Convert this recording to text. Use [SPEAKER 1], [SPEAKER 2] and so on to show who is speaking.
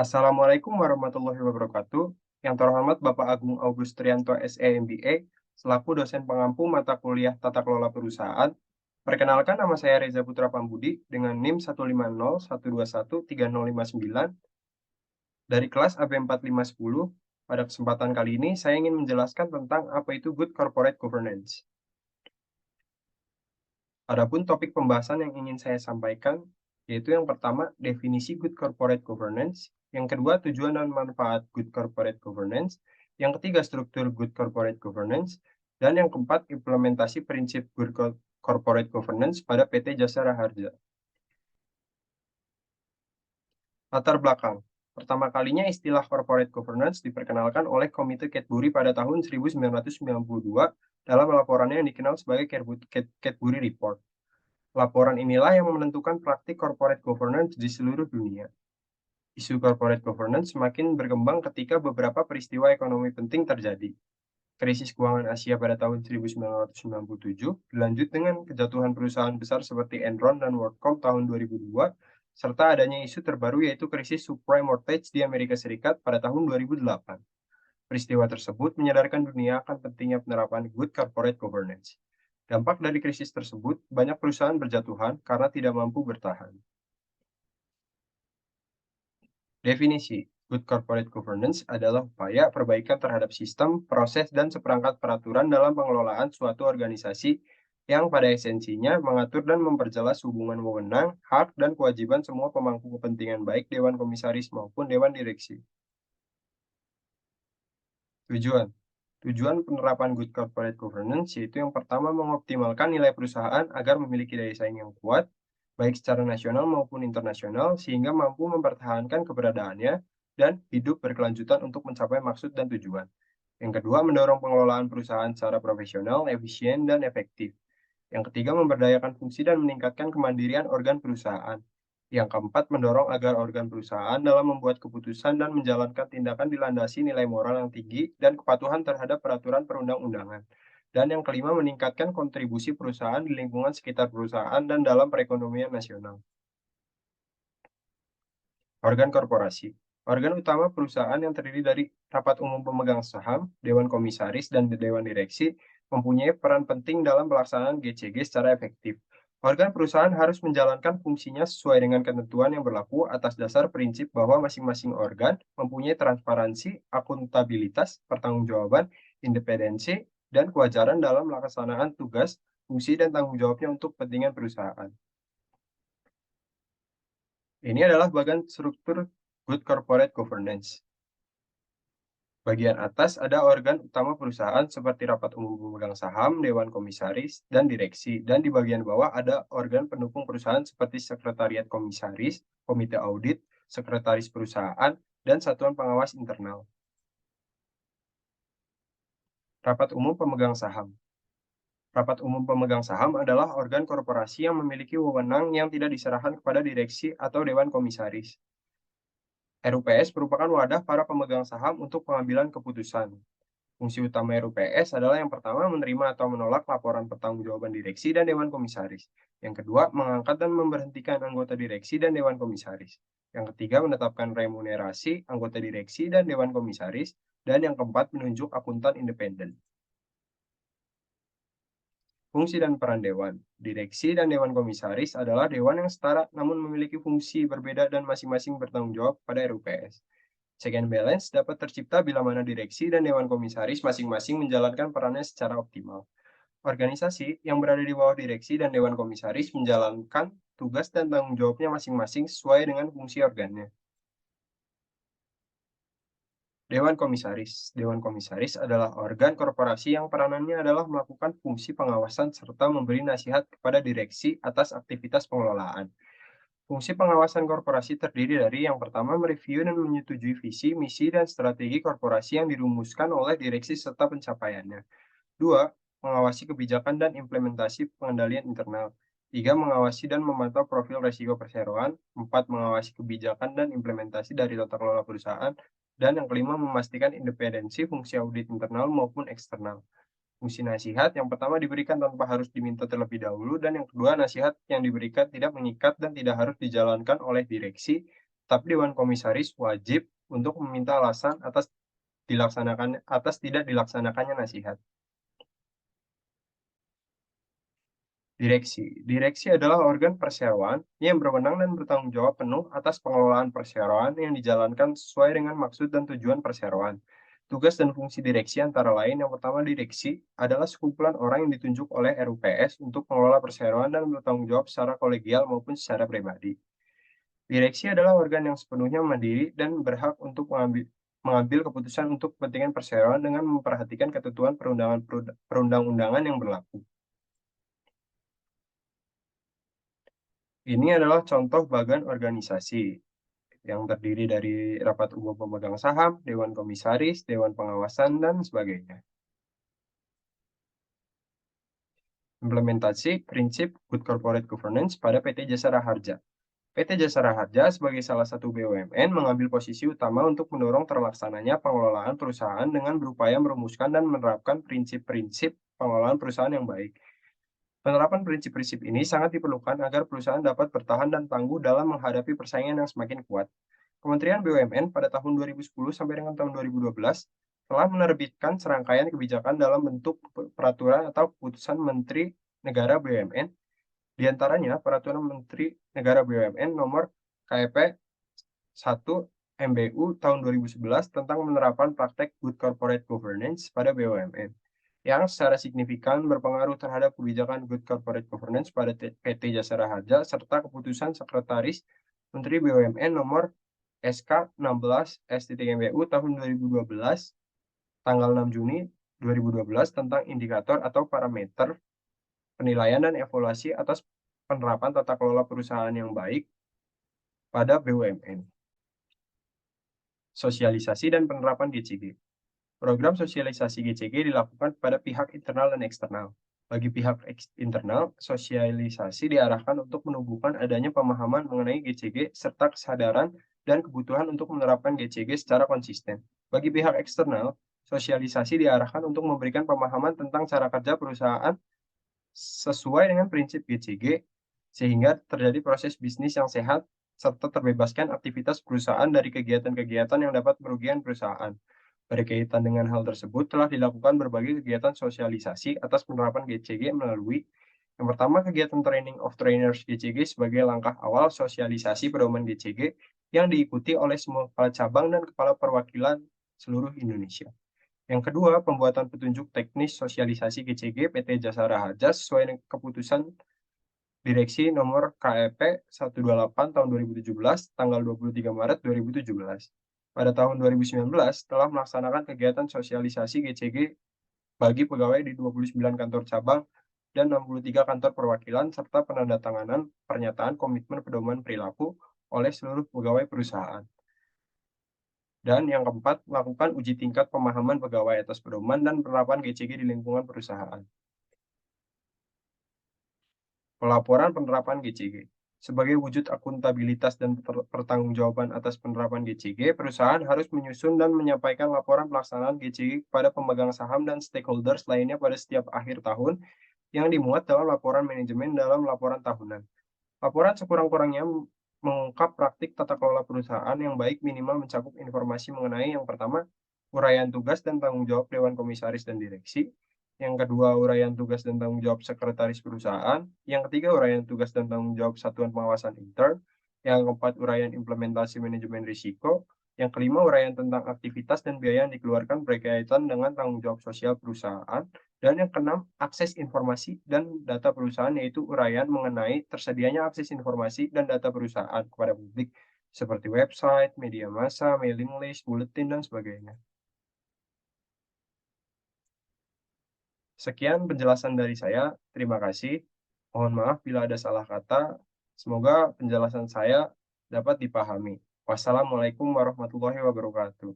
[SPEAKER 1] Assalamualaikum warahmatullahi wabarakatuh. Yang terhormat Bapak Agung Augustrianto SE MBA, selaku dosen pengampu mata kuliah Tata Kelola Perusahaan. Perkenalkan, nama saya Reza Putra Pambudi dengan NIM 150121309 dari kelas AB 4510. Pada kesempatan kali ini, saya ingin menjelaskan tentang apa itu Good Corporate Governance. Adapun topik pembahasan yang ingin saya sampaikan, yaitu yang pertama, definisi Good Corporate Governance, yang kedua, tujuan dan manfaat Good Corporate Governance, yang ketiga, struktur Good Corporate Governance, dan yang keempat, implementasi prinsip Good Corporate Governance pada PT Jasa Raharja. Latar belakang. Pertama kalinya istilah Corporate Governance diperkenalkan oleh Komite Cadbury pada tahun 1992 dalam laporannya yang dikenal sebagai Cadbury Report. Laporan inilah yang menentukan praktik corporate governance di seluruh dunia. Isu corporate governance semakin berkembang ketika beberapa peristiwa ekonomi penting terjadi. Krisis keuangan Asia pada tahun 1997, dilanjut dengan kejatuhan perusahaan besar seperti Enron dan WorldCom tahun 2002, serta adanya isu terbaru yaitu krisis subprime mortgage di Amerika Serikat pada tahun 2008. Peristiwa tersebut menyadarkan dunia akan pentingnya penerapan good corporate governance. Dampak dari krisis tersebut, banyak perusahaan berjatuhan karena tidak mampu bertahan. Definisi Good Corporate Governance adalah upaya perbaikan terhadap sistem, proses, dan seperangkat peraturan dalam pengelolaan suatu organisasi yang pada esensinya mengatur dan memperjelas hubungan wewenang, hak, dan kewajiban semua pemangku kepentingan baik Dewan Komisaris maupun Dewan Direksi. Tujuan Tujuan penerapan Good Corporate Governance yaitu yang pertama mengoptimalkan nilai perusahaan agar memiliki daya saing yang kuat, baik secara nasional maupun internasional, sehingga mampu mempertahankan keberadaannya dan hidup berkelanjutan untuk mencapai maksud dan tujuan. Yang kedua, mendorong pengelolaan perusahaan secara profesional, efisien, dan efektif. Yang ketiga, memberdayakan fungsi dan meningkatkan kemandirian organ perusahaan. Yang keempat, mendorong agar organ perusahaan dalam membuat keputusan dan menjalankan tindakan dilandasi nilai moral yang tinggi dan kepatuhan terhadap peraturan perundang-undangan. Dan yang kelima, meningkatkan kontribusi perusahaan di lingkungan sekitar perusahaan dan dalam perekonomian nasional. Organ korporasi. Organ utama perusahaan yang terdiri dari rapat umum pemegang saham, dewan komisaris, dan dewan direksi mempunyai peran penting dalam pelaksanaan GCG secara efektif. Organ perusahaan harus menjalankan fungsinya sesuai dengan ketentuan yang berlaku atas dasar prinsip bahwa masing-masing organ mempunyai transparansi, akuntabilitas, pertanggungjawaban, independensi, dan kewajaran dalam melaksanakan tugas, fungsi, dan tanggung jawabnya untuk kepentingan perusahaan. Ini adalah bagian struktur Good Corporate Governance. Bagian atas ada organ utama perusahaan seperti rapat umum pemegang saham, dewan komisaris, dan direksi. Dan di bagian bawah ada organ pendukung perusahaan seperti sekretariat komisaris, komite audit, sekretaris perusahaan, dan satuan pengawas internal. Rapat umum pemegang saham. Rapat umum pemegang saham adalah organ korporasi yang memiliki wewenang yang tidak diserahkan kepada direksi atau dewan komisaris. RUPS merupakan wadah para pemegang saham untuk pengambilan keputusan. Fungsi utama RUPS adalah yang pertama, menerima atau menolak laporan pertanggungjawaban direksi dan dewan komisaris. Yang kedua, mengangkat dan memberhentikan anggota direksi dan dewan komisaris. Yang ketiga, menetapkan remunerasi anggota direksi dan dewan komisaris. Dan yang keempat, menunjuk akuntan independen. Fungsi dan peran dewan. Direksi dan dewan komisaris adalah dewan yang setara namun memiliki fungsi berbeda dan masing-masing bertanggung jawab pada RUPS. Check and balance dapat tercipta bila mana direksi dan dewan komisaris masing-masing menjalankan perannya secara optimal. Organisasi yang berada di bawah direksi dan dewan komisaris menjalankan tugas dan tanggung jawabnya masing-masing sesuai dengan fungsi organnya. Dewan Komisaris. Dewan Komisaris adalah organ korporasi yang peranannya adalah melakukan fungsi pengawasan serta memberi nasihat kepada direksi atas aktivitas pengelolaan. Fungsi pengawasan korporasi terdiri dari yang pertama, mereview dan menyetujui visi, misi, dan strategi korporasi yang dirumuskan oleh direksi serta pencapaiannya. Dua, mengawasi kebijakan dan implementasi pengendalian internal. Tiga, mengawasi dan memantau profil risiko perseroan. Empat, mengawasi kebijakan dan implementasi dari tata kelola perusahaan. Dan yang kelima, memastikan independensi fungsi audit internal maupun eksternal. Fungsi nasihat yang pertama diberikan tanpa harus diminta terlebih dahulu, dan yang kedua, nasihat yang diberikan tidak mengikat dan tidak harus dijalankan oleh direksi, tetapi Dewan Komisaris wajib untuk meminta alasan atas tidak dilaksanakannya nasihat. Direksi. Direksi adalah organ perseroan yang berwenang dan bertanggung jawab penuh atas pengelolaan perseroan yang dijalankan sesuai dengan maksud dan tujuan perseroan. Tugas dan fungsi direksi antara lain yang pertama direksi adalah sekumpulan orang yang ditunjuk oleh RUPS untuk mengelola perseroan dan bertanggung jawab secara kolegial maupun secara pribadi. Direksi adalah organ yang sepenuhnya mandiri dan berhak untuk mengambil keputusan untuk kepentingan perseroan dengan memperhatikan ketentuan perundang-undangan yang berlaku. Ini adalah contoh bagan organisasi yang terdiri dari rapat umum pemegang saham, dewan komisaris, dewan pengawasan, dan sebagainya. Implementasi prinsip Good Corporate Governance pada PT Jasa Raharja. PT Jasa Raharja sebagai salah satu BUMN mengambil posisi utama untuk mendorong terlaksananya pengelolaan perusahaan dengan berupaya merumuskan dan menerapkan prinsip-prinsip pengelolaan perusahaan yang baik. Penerapan prinsip-prinsip ini sangat diperlukan agar perusahaan dapat bertahan dan tangguh dalam menghadapi persaingan yang semakin kuat. Kementerian BUMN pada tahun 2010 sampai dengan tahun 2012 telah menerbitkan serangkaian kebijakan dalam bentuk peraturan atau keputusan Menteri Negara BUMN, di antaranya Peraturan Menteri Negara BUMN Nomor KEP 1 MBU tahun 2011 tentang penerapan praktek Good Corporate Governance pada BUMN, yang secara signifikan berpengaruh terhadap kebijakan Good Corporate Governance pada PT Jasa Raharja serta keputusan Sekretaris Menteri BUMN Nomor SK 16 S.MBU tahun 2012 tanggal 6 Juni 2012 tentang indikator atau parameter penilaian dan evaluasi atas penerapan tata kelola perusahaan yang baik pada BUMN. Sosialisasi dan penerapan GCG. Program sosialisasi GCG dilakukan pada pihak internal dan eksternal. Bagi pihak internal, sosialisasi diarahkan untuk menumbuhkan adanya pemahaman mengenai GCG serta kesadaran dan kebutuhan untuk menerapkan GCG secara konsisten. Bagi pihak eksternal, sosialisasi diarahkan untuk memberikan pemahaman tentang cara kerja perusahaan sesuai dengan prinsip GCG, sehingga terjadi proses bisnis yang sehat serta terbebaskan aktivitas perusahaan dari kegiatan-kegiatan yang dapat merugikan perusahaan. Berkaitan dengan hal tersebut, telah dilakukan berbagai kegiatan sosialisasi atas penerapan GCG melalui yang pertama, kegiatan Training of Trainers GCG sebagai langkah awal sosialisasi pedoman GCG yang diikuti oleh semua kepala cabang dan kepala perwakilan seluruh Indonesia. Yang kedua, pembuatan petunjuk teknis sosialisasi GCG PT Jasa Raharja sesuai dengan keputusan Direksi Nomor KEP 128 tahun 2017 tanggal 23 Maret 2017. Pada tahun 2019 telah melaksanakan kegiatan sosialisasi GCG bagi pegawai di 29 kantor cabang dan 63 kantor perwakilan serta penandatanganan pernyataan komitmen pedoman perilaku oleh seluruh pegawai perusahaan. Dan yang keempat, melakukan uji tingkat pemahaman pegawai atas pedoman dan penerapan GCG di lingkungan perusahaan. Pelaporan penerapan GCG. Sebagai wujud akuntabilitas dan pertanggungjawaban atas penerapan GCG, perusahaan harus menyusun dan menyampaikan laporan pelaksanaan GCG kepada pemegang saham dan stakeholders lainnya pada setiap akhir tahun yang dimuat dalam laporan manajemen dalam laporan tahunan. Laporan sekurang-kurangnya mengungkap praktik tata kelola perusahaan yang baik minimal mencakup informasi mengenai yang pertama, uraian tugas dan tanggung jawab Dewan Komisaris dan Direksi, yang kedua, uraian tugas dan tanggung jawab sekretaris perusahaan, yang ketiga, uraian tugas dan tanggung jawab satuan pengawasan intern, yang keempat, uraian implementasi manajemen risiko, yang kelima, uraian tentang aktivitas dan biaya yang dikeluarkan berkaitan dengan tanggung jawab sosial perusahaan, dan yang keenam, akses informasi dan data perusahaan, yaitu uraian mengenai tersedianya akses informasi dan data perusahaan kepada publik, seperti website, media massa, mailing list, bulletin, dan sebagainya. Sekian penjelasan dari saya. Terima kasih. Mohon maaf bila ada salah kata. Semoga penjelasan saya dapat dipahami. Wassalamualaikum warahmatullahi wabarakatuh.